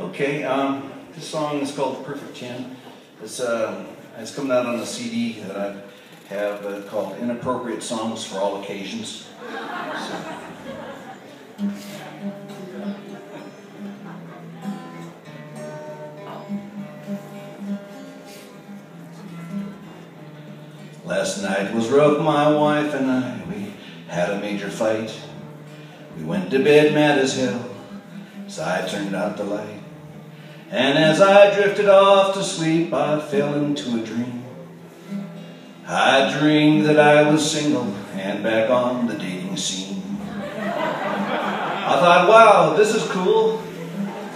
Okay, this song is called Perfect 10. It's coming out on a CD that I have called Inappropriate Songs for All Occasions. Last night was rough, my wife and I, we had a major fight. We went to bed mad as hell, so I turned out the light. And as I drifted off to sleep, I fell into a dream. I dreamed that I was single and back on the dating scene. I thought, wow, this is cool.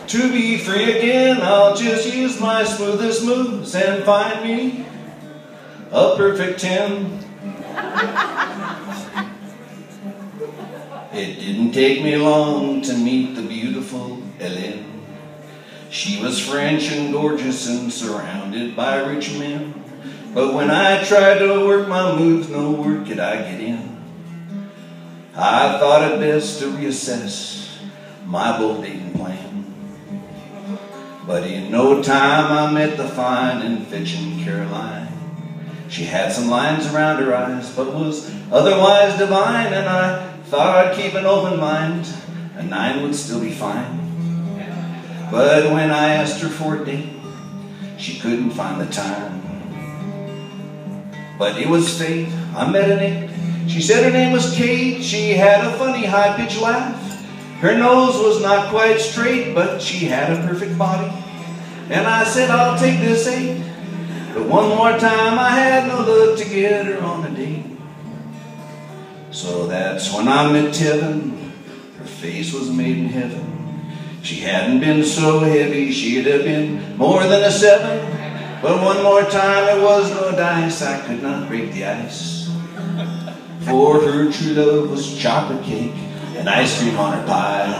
To be free again, I'll just use my smoothest moves and find me a perfect 10. It didn't take me long to meet the beautiful Ellen. She was French and gorgeous and surrounded by rich men. But when I tried to work my moves, no word could I get in. I thought it best to reassess my bold dating plan. But in no time I met the fine and fetching Caroline. She had some lines around her eyes, but was otherwise divine, and I thought I'd keep an open mind. A 9 would still be fine. But when I asked her for a date, she couldn't find the time. But it was fate, I met an 8. She said her name was Kate. She had a funny high-pitched laugh. Her nose was not quite straight, but she had a perfect body. And I said, I'll take this 8. But one more time I had no luck to get her on a date. So that's when I met Tevin. Her face was made in heaven. She hadn't been so heavy, she'd have been more than a 7. But one more time it was no dice, I could not break the ice. For her true love was chocolate cake and ice cream on her pie.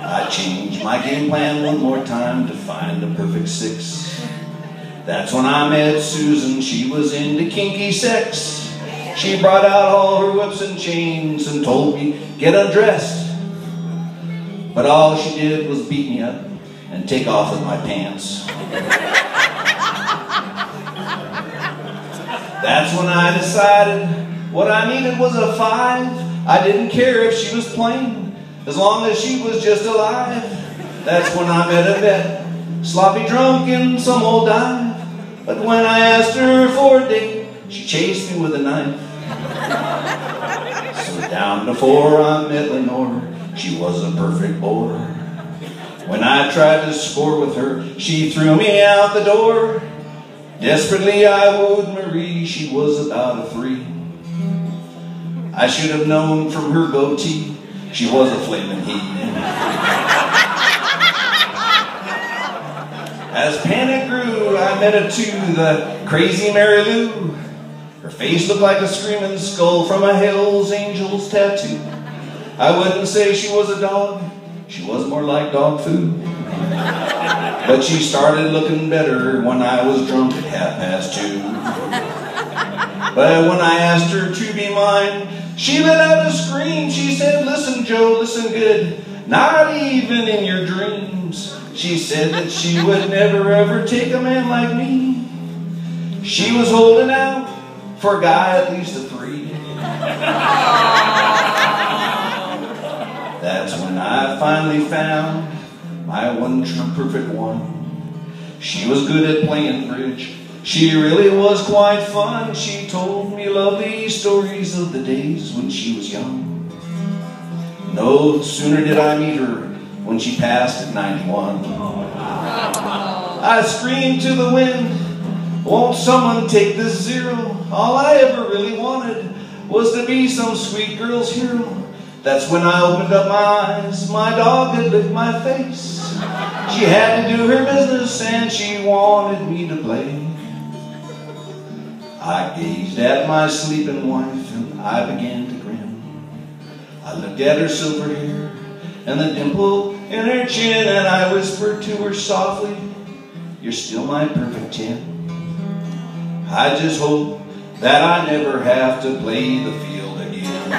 I changed my game plan one more time to find a perfect 6. That's when I met Susan, she was into kinky sex. She brought out all her whips and chains and told me, get undressed. But all she did was beat me up and take off with my pants. That's when I decided what I needed was a 5. I didn't care if she was plain, as long as she was just alive. That's when I met a vet, sloppy drunk in some old dive. But when I asked her for a date, she chased me with a knife. So down before I met Lenore, she was a perfect bore. When I tried to score with her, she threw me out the door. Desperately I wooed Marie, she was about a 3. I should have known from her goatee, she was a flaming heat. As panic grew, I met a 2, the crazy Mary Lou. Her face looked like a screaming skull from a Hell's Angels tattoo. I wouldn't say she was a dog, she was more like dog food. But she started looking better when I was drunk at 2:30. But when I asked her to be mine, she let out a scream. She said, listen, Joe, listen good, not even in your dreams. She said that she would never ever take a man like me. She was holding out for a guy at least a 3. That's when I finally found my one true perfect 1. She was good at playing bridge. She really was quite fun. She told me lovely stories of the days when she was young. No sooner did I meet her when she passed at 91. I screamed to the wind, won't someone take this 0? All I ever really wanted was to be some sweet girl's hero. That's when I opened up my eyes, my dog had licked my face. She had to do her business and she wanted me to play. I gazed at my sleeping wife and I began to grin. I looked at her silver hair and the dimple in her chin, and I whispered to her softly, you're still my perfect 10. I just hope that I never have to play the field again.